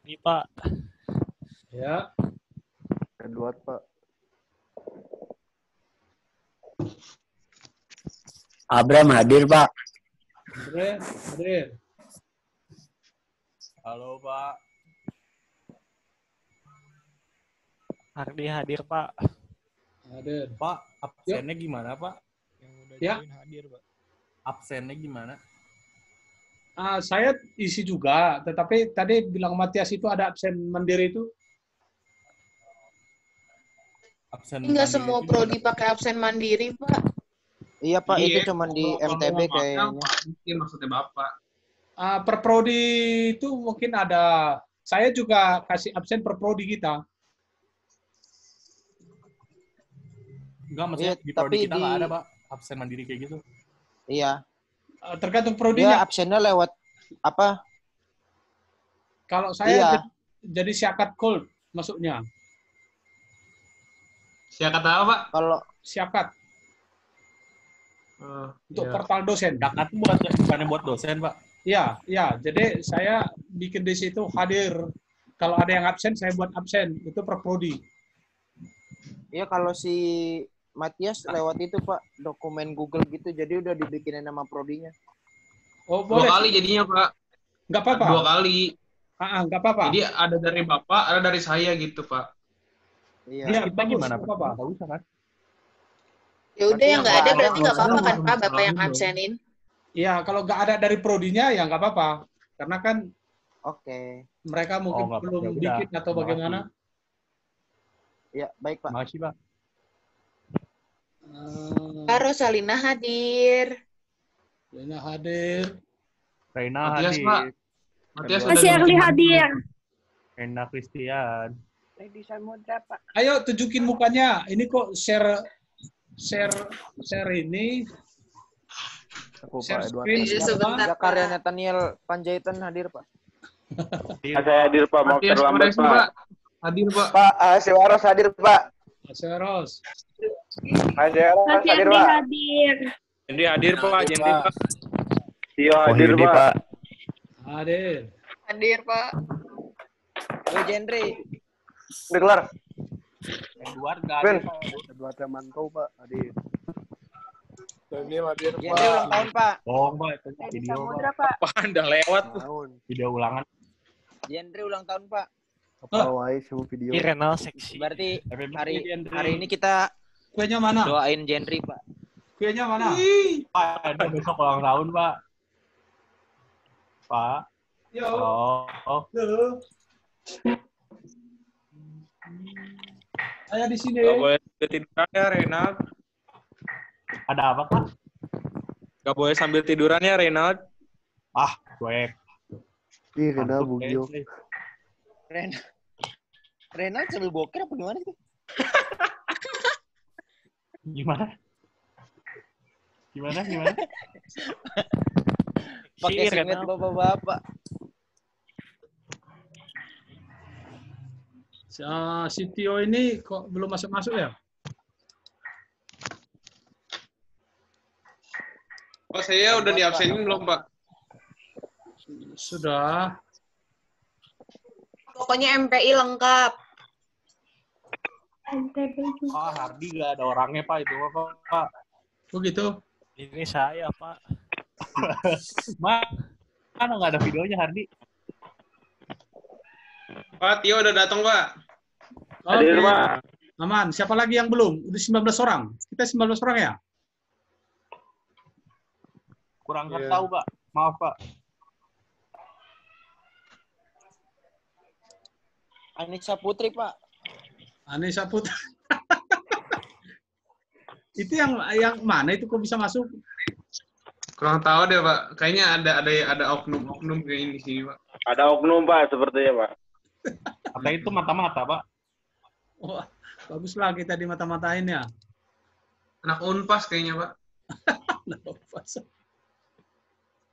Ini Pak. Ya. Edward, Pak. Abram hadir, Pak. Andre, hadir. Halo Pak. Ardi hadir Pak. Hadir. Pak, absennya gimana Pak? Yang udah Ya. join hadir, Pak. Absennya gimana? Saya isi juga, tetapi tadi bilang Matias itu ada absen mandiri itu. Absen Enggak mandiri semua itu prodi gimana? pakai absen mandiri, Pak. Iya Pak, Iya, itu cuma di kalau MTB mau kayaknya. mungkin maksudnya Bapak. Per prodi itu mungkin ada. Saya juga kasih absen per prodi kita. Enggak, maksudnya Iya, di prodi tapi kita nggak ada Pak. Absen mandiri kayak gitu. Iya, Tergantung dia prodinya. absennya lewat apa? Kalau saya Iya. jadi syakat gold masuknya. Siapa tahu Pak? Kalau Syakat untuk portal dosen. Dakat bukannya buat dosen Pak. Iya, iya. Jadi saya bikin di situ hadir. Kalau ada yang absen, saya buat absen. Itu per prodi. ya kalau si Matias lewat itu Pak, dokumen Google gitu, jadi udah dibikinin nama prodinya. Oh, Dua boleh. kali jadinya Pak. Nggak apa-apa. Dua kali. Nggak apa-apa. Jadi ada dari Bapak, ada dari saya gitu Pak. Iya. Iya, Kita bagus, gimana nggak Pak? apa-apa. Nggak usah kan? Ya udah yang nggak ada berarti nggak apa-apa kan, Ada, Pak, Bapak yang ada. absenin. Iya, kalau nggak ada dari prodinya ya nggak apa-apa. Karena kan Oke. mereka mungkin nggak belum apa-apa. Ya udah. bikin atau Terima bagaimana. Ya, baik Pak. Makasih Pak. Pak Rosalina hadir. Ini hadir. Reina Matias, hadir. Pak. Matias Masih udah Erli bikin hadir. Reina Christian. Lady Samudra, Pak. Ayo tunjukin mukanya. Ini kok share ini. Aku Share Pak Edward. screen Iya, semua. sebentar. Zakaria Nathaniel Panjaitan hadir Pak. Saya hadir, Pak. Mau Matias terlambat, Koreksi, Pak. Pak. Hadir Pak. Pak, Sewaros hadir, Pak. Seros. Sewaros Nanti hadir, Erli Pak. hadir. Jadi hadir Pak. Jadi Pak. Tio hadir, Pak. Hadir. Hadir, Pak. Yo Jendri. Udah kelar. Edward nggak Ben. ada Pak. Edward Mantau, Pak. Hadir. Jendri ulang tahun Pak. Bohong Pak, itu Lady video Samudra, Pak. Pak. Udah lewat. Tahun. Video ulangan. Jendri ulang tahun Pak. Apa wae semua video. Ini Renal seksi. Berarti Happy hari birthday, Jendri. hari ini kita Kuenya mana? doain Jendri Pak. Kuenya mana? Pak, ada besok ulang tahun Pak. Pak. Yo. Oh. Halo. Saya di sini. Gak boleh sambil tiduran ya Reynald. Ada apa Pak? Gak boleh sambil tiduran ya Reynald. Ah, cuek. Ih, Rena Bugio. Renal sambil boker apa gimana sih? Gimana? Gimana? Pakai Si singlet Renal. bapak-bapak. Si Tio ini kok belum masuk-masuk ya? Oh saya udah di absenin belum Pak? Sudah. Pokoknya MPI lengkap. Ah, Hardi gak ada orangnya Pak itu Pak. Begitu. Ini saya Pak. Mana nggak ada videonya Hardi? Pak Tio udah datang Pak. Hadir, Oke. Pak. Aman. Siapa lagi yang belum? Udah 19 orang. Kita 19 orang ya? Kurang Iya. tahu Pak. Maaf Pak. Anissa Putri Pak. Anissa Putra. Itu yang mana itu kok bisa masuk? Kurang tahu deh Pak. Kayaknya ada oknum kayak di sini Pak. Ada oknum, Pak, sepertinya, Pak. Kata itu mata-mata Pak. Wah, baguslah kita di mata-matain ya. Anak Unpas kayaknya Pak.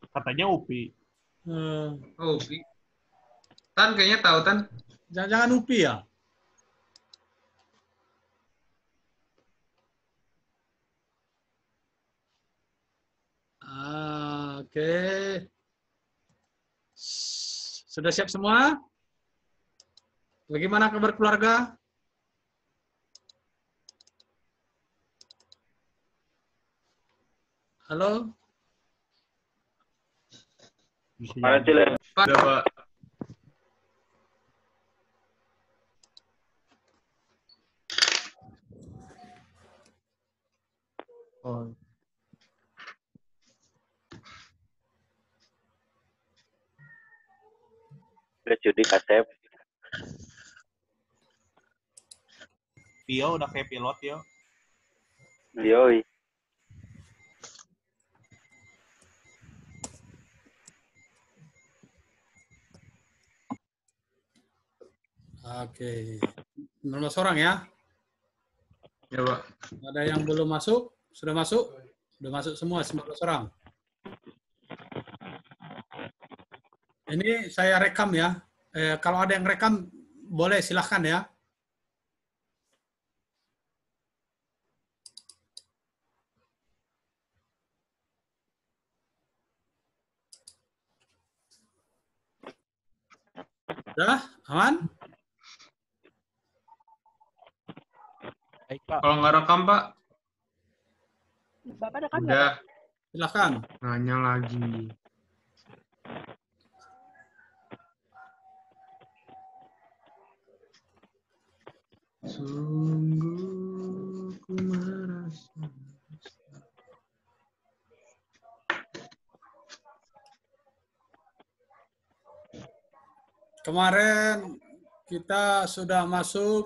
Katanya UPI. Oh Upi. Tan kayaknya tahu Tan. Jangan-jangan UPI ya? Oke. Sudah siap semua? Bagaimana kabar keluarga? Halo? Mana Cile? Udah, Pak. Oh. Udah judi Kasep. Tio udah kayak pilot, Tio. Yoi. Oke. 19 orang ya. Ya, Pak. Ada yang belum masuk? Sudah masuk? Sudah masuk semua 19 orang. Ini saya rekam ya. Kalau ada yang rekam, boleh silahkan ya. Sudah? Aman? Baik, Pak. Kalau nggak rekam, Pak, Bapak rekam nggak? udah Silahkan. nanya lagi. Sungguh ku merasa. Kemarin kita sudah masuk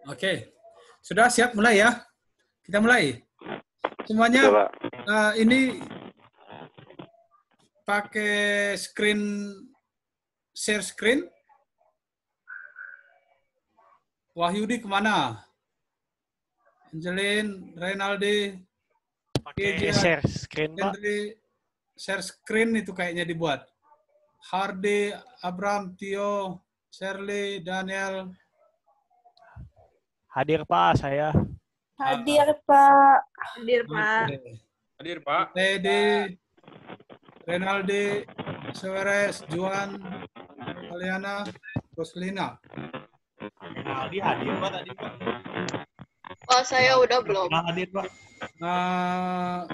Oke. Sudah siap mulai ya? Kita mulai. Semuanya Udah, Pak. ini pakai share screen. Wahyudi kemana? Angelin, Renaldi, Pakai share screen, Pak. Henry, share screen itu kayaknya dibuat. Hardy, Abram, Tio, Shirley, Daniel. Hadir, Pak, saya. Hadir, Pak. Hadir, Pak. Hadir, Pak. Teddy, Renaldi, Seweres, Juan, Aliana, Roslina. Renaldi hadir, Pak, tadi, Pak. Oh, saya udah belum. Nah, hadir, Pak.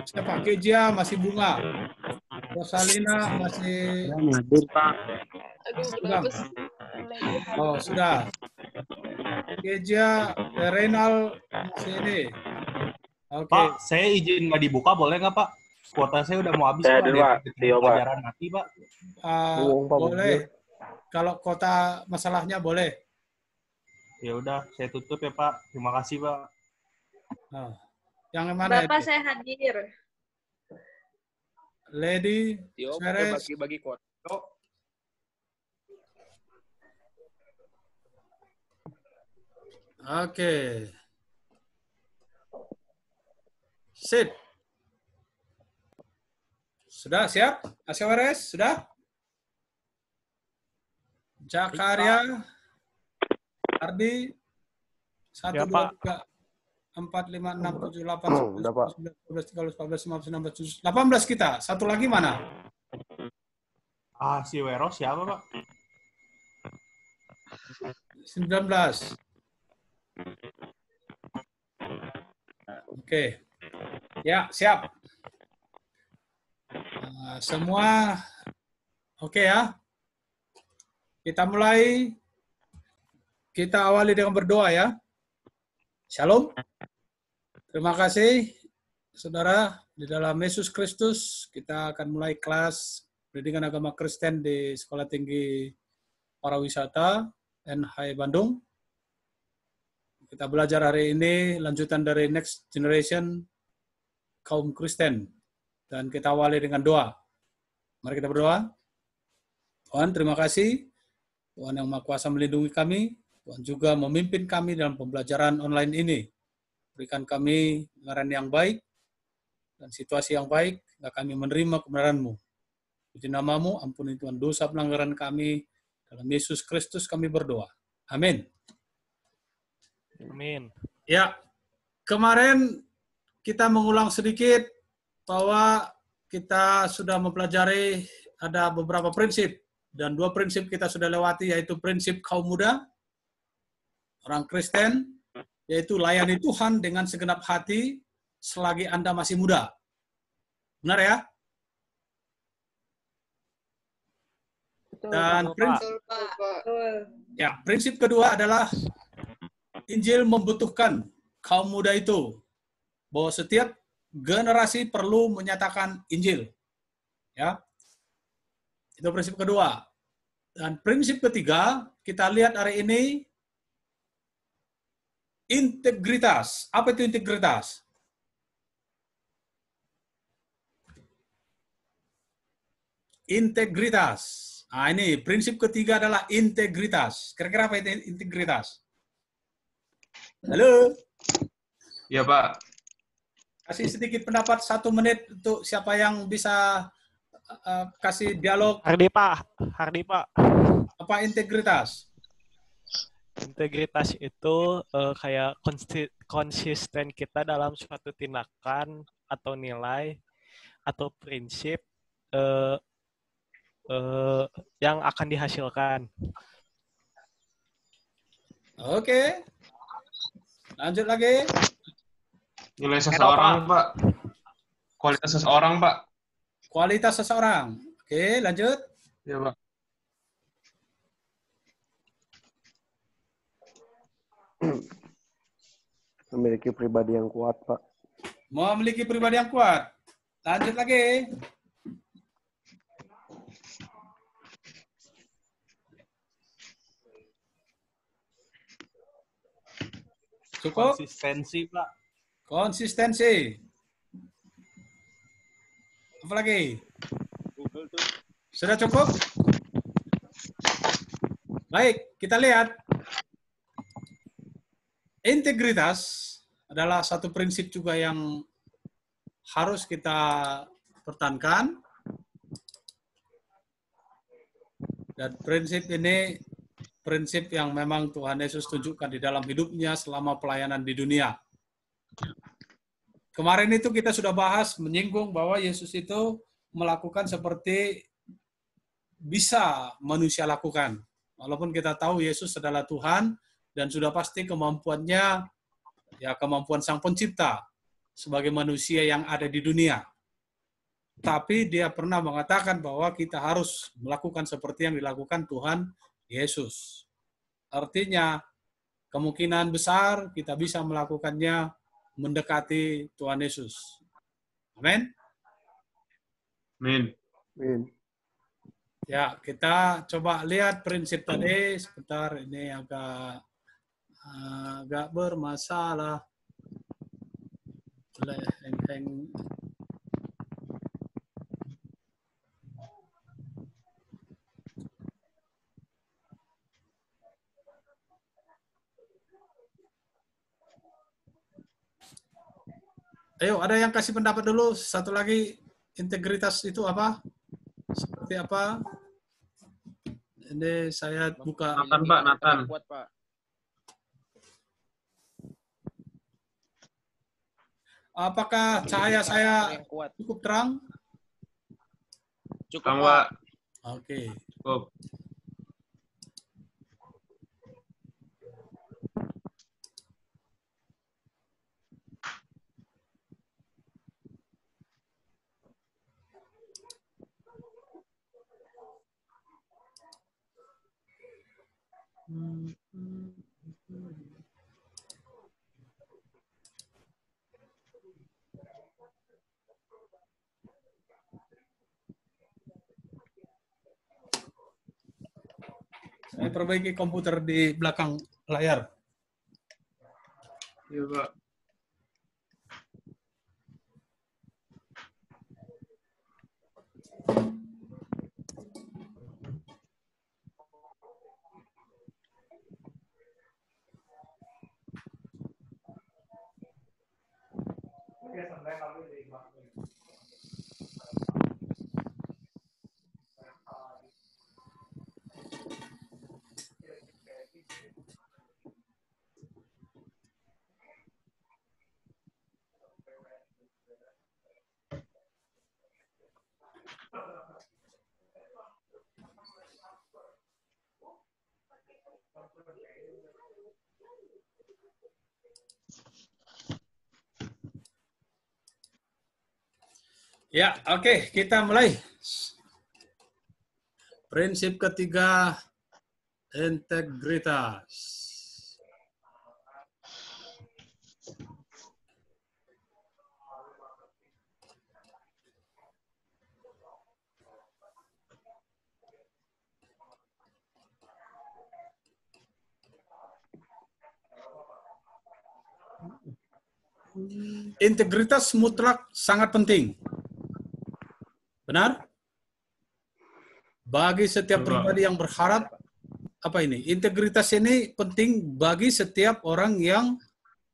Siapa? Kezia masih bunga. Rosalina masih. Aduh, Sudah. bagus. Oh, sudah. Kezia, Renal masih ini. Oke. Pak, saya izin nggak dibuka, boleh nggak, Pak? Kuota saya udah mau habis, Saya Pak. hadir, Pak. Tio, Pak. Pelajaran mati, Pak. Boleh. Kalau kota masalahnya boleh. Ya udah, saya tutup ya, Pak. Terima kasih, Pak. Nah, yang mana Bapak itu? saya hadir. Lady, Tio, Seres, bagi-bagi kuota. Oke. Sip. Sudah siap? Asyawares, sudah? Jakaria, Ardi, 1, Ya, 2, Pak. 3, 4, 5, 6, 7, 8, Udah, Pak. 9, 10, 11, 13, 14, 15, 16, 17, 18 kita. Satu lagi mana? Ah, si Wero siapa, Pak? 19. Oke. Ya, siap. Semua oke ya. Kita mulai. Kita awali dengan berdoa ya. Shalom. Terima kasih, saudara. Di dalam Yesus Kristus, kita akan mulai kelas pendidikan agama Kristen di Sekolah Tinggi Pariwisata NHI Bandung. Kita belajar hari ini lanjutan dari Next Generation Kaum Kristen. Dan kita awali dengan doa. Mari kita berdoa. Tuhan, terima kasih. Tuhan yang Maha Kuasa melindungi kami. Tuhan juga memimpin kami dalam pembelajaran online ini. Berikan kami pendengaran yang baik dan situasi yang baik, sehingga kami menerima kebenaran-Mu. Puji nama-Mu, ampuni Tuhan dosa pelanggaran kami. Dalam Yesus Kristus kami berdoa. Amin. Amin. Ya, kemarin kita mengulang sedikit bahwa kita sudah mempelajari ada beberapa prinsip dan 2 prinsip kita sudah lewati, yaitu prinsip kaum muda, orang Kristen, yaitu layani Tuhan dengan segenap hati selagi Anda masih muda. Benar ya? Dan prinsip, prinsip kedua adalah Injil membutuhkan kaum muda itu, bahwa setiap generasi perlu menyatakan Injil. Ya. Itu prinsip kedua. Dan prinsip ketiga, kita lihat hari ini, integritas. Apa itu integritas? Integritas. Nah, ini prinsip ketiga adalah integritas. Kira-kira apa itu integritas? Halo? Ya, Pak. Kasih sedikit pendapat 1 menit untuk siapa yang bisa kasih dialog. Hardi, Pak. Apa integritas? Integritas itu kayak konsisten kita dalam suatu tindakan atau nilai atau prinsip yang akan dihasilkan. Oke. Lanjut lagi. Nilai seseorang, Pak. Kualitas seseorang, Pak. Kualitas seseorang. Oke, lanjut. Ya, Pak. Memiliki pribadi yang kuat, Pak. Memiliki pribadi yang kuat. Lanjut lagi. Cukup? Konsistensi, Pak. Konsistensi. Apa lagi? Sudah cukup? Baik, kita lihat. Integritas adalah satu prinsip juga yang harus kita pertahankan. Dan prinsip ini prinsip yang memang Tuhan Yesus tunjukkan di dalam hidupnya selama pelayanan di dunia. Kemarin itu kita sudah bahas, menyinggung bahwa Yesus itu melakukan seperti bisa manusia lakukan. Walaupun kita tahu Yesus adalah Tuhan dan sudah pasti kemampuannya, ya kemampuan Sang Pencipta sebagai manusia yang ada di dunia. Tapi dia pernah mengatakan bahwa kita harus melakukan seperti yang dilakukan Tuhan Yesus. Artinya, kemungkinan besar kita bisa melakukannya mendekati Tuhan Yesus. Amin. Amin. Amin. Ya, kita coba lihat prinsip tadi. Sebentar, ini agak bermasalah. Heng. Ayo, ada yang kasih pendapat dulu. Satu lagi, integritas itu apa? Seperti apa? Ini saya buka. Nathan, Pak. Nathan. Kuat, Pak. Apakah cahaya saya Yang kuat. cukup terang? Cukup, Bang, Pak. Pak. Oke. Cukup. Saya perbaiki komputer di belakang layar. Iya, Pak. Ya, oke, kita mulai. Prinsip ketiga, integritas. Integritas mutlak sangat penting. Benar? Bagi setiap pribadi yang berharap, apa ini? Integritas ini penting bagi setiap orang yang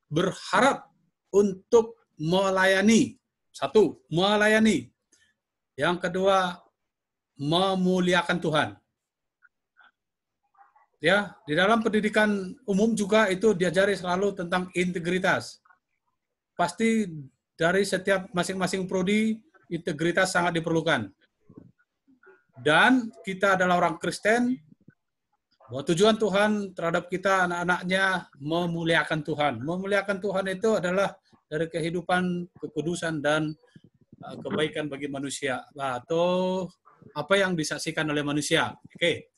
berharap untuk melayani. Satu, melayani. Yang kedua, memuliakan Tuhan. Ya, di dalam pendidikan umum juga itu diajari selalu tentang integritas. Pasti dari setiap masing-masing prodi, integritas sangat diperlukan. Dan kita adalah orang Kristen, bahwa tujuan Tuhan terhadap kita, anak-anaknya, memuliakan Tuhan. Memuliakan Tuhan itu adalah dari kehidupan, kekudusan, dan kebaikan bagi manusia. Atau apa yang disaksikan oleh manusia. Oke.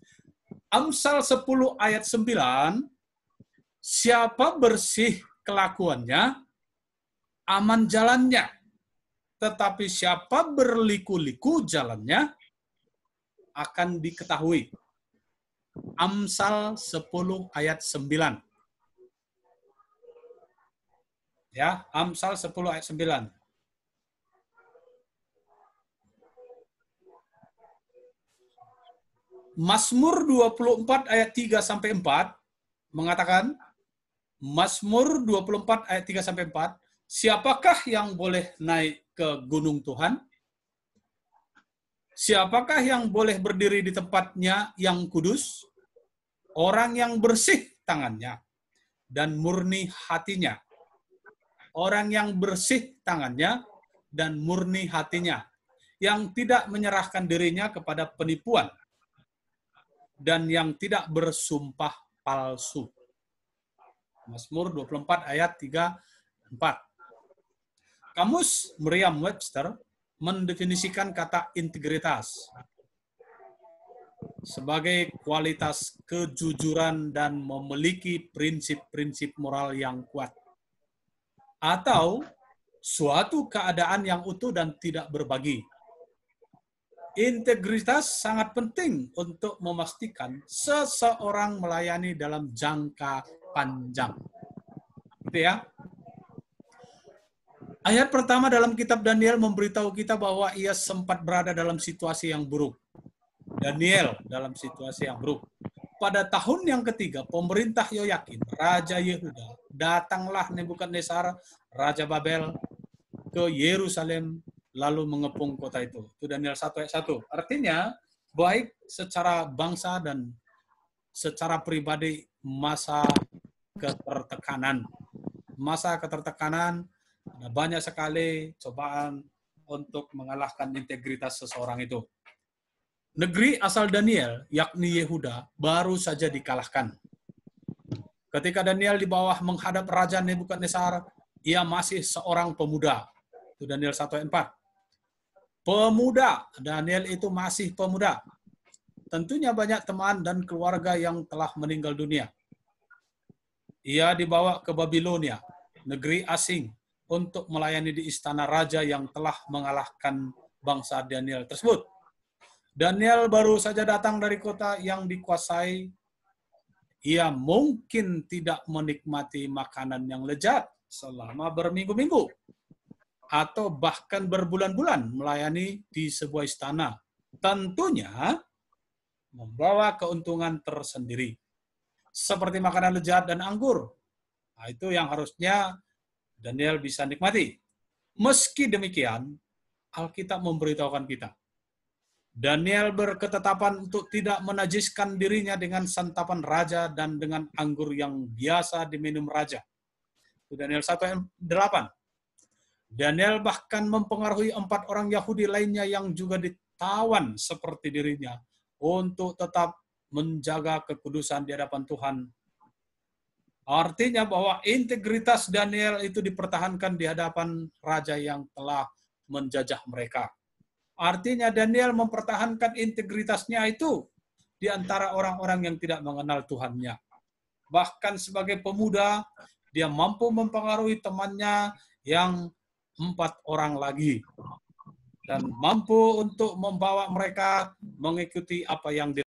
Amsal 10 ayat 9, siapa bersih kelakuannya, aman jalannya. Tetapi siapa berliku-liku jalannya, akan diketahui. Amsal 10 ayat 9. Ya, Amsal 10 ayat 9. Mazmur 24 ayat 3 sampai 4 mengatakan, Mazmur 24 ayat 3 sampai 4, siapakah yang boleh naik ke gunung Tuhan? Siapakah yang boleh berdiri di tempatnya yang kudus? Orang yang bersih tangannya dan murni hatinya. Orang yang bersih tangannya dan murni hatinya, yang tidak menyerahkan dirinya kepada penipuan dan yang tidak bersumpah palsu. Mazmur 24 ayat 3-4. Kamus Merriam-Webster mendefinisikan kata integritas sebagai kualitas kejujuran dan memiliki prinsip-prinsip moral yang kuat, atau suatu keadaan yang utuh dan tidak berbagi. Integritas sangat penting untuk memastikan seseorang melayani dalam jangka panjang. Gitu ya. Ayat pertama dalam kitab Daniel memberitahu kita bahwa ia sempat berada dalam situasi yang buruk. Daniel dalam situasi yang buruk. Pada tahun yang ketiga, pemerintah Yoyakin, Raja Yehuda, datanglah Nebukadnezar, Raja Babel, ke Yerusalem, lalu mengepung kota itu. Itu Daniel 1 ayat 1. Artinya, baik secara bangsa dan secara pribadi, masa ketertekanan. Masa ketertekanan, ada banyak sekali cobaan untuk mengalahkan integritas seseorang itu. Negeri asal Daniel, yakni Yehuda, baru saja dikalahkan. Ketika Daniel di bawah menghadap Raja Nebukadnezar, ia masih seorang pemuda. Itu Daniel 1 ayat 4. Pemuda, Daniel itu masih pemuda. Tentunya banyak teman dan keluarga yang telah meninggal dunia. Ia dibawa ke Babilonia, negeri asing, untuk melayani di istana raja yang telah mengalahkan bangsa Daniel tersebut. Daniel baru saja datang dari kota yang dikuasai. Ia mungkin tidak menikmati makanan yang lezat selama berminggu-minggu, atau bahkan berbulan-bulan melayani di sebuah istana. Tentunya membawa keuntungan tersendiri. Seperti makanan lezat dan anggur. Nah, itu yang harusnya Daniel bisa nikmati. Meski demikian, Alkitab memberitahukan kita, Daniel berketetapan untuk tidak menajiskan dirinya dengan santapan raja dan dengan anggur yang biasa diminum raja. Itu Daniel 1 ayat 8. Daniel bahkan mempengaruhi 4 orang Yahudi lainnya yang juga ditawan seperti dirinya untuk tetap menjaga kekudusan di hadapan Tuhan. Artinya bahwa integritas Daniel itu dipertahankan di hadapan raja yang telah menjajah mereka. Artinya Daniel mempertahankan integritasnya itu di antara orang-orang yang tidak mengenal Tuhannya. Bahkan sebagai pemuda, dia mampu mempengaruhi temannya yang 4 orang lagi. Dan mampu untuk membawa mereka mengikuti apa yang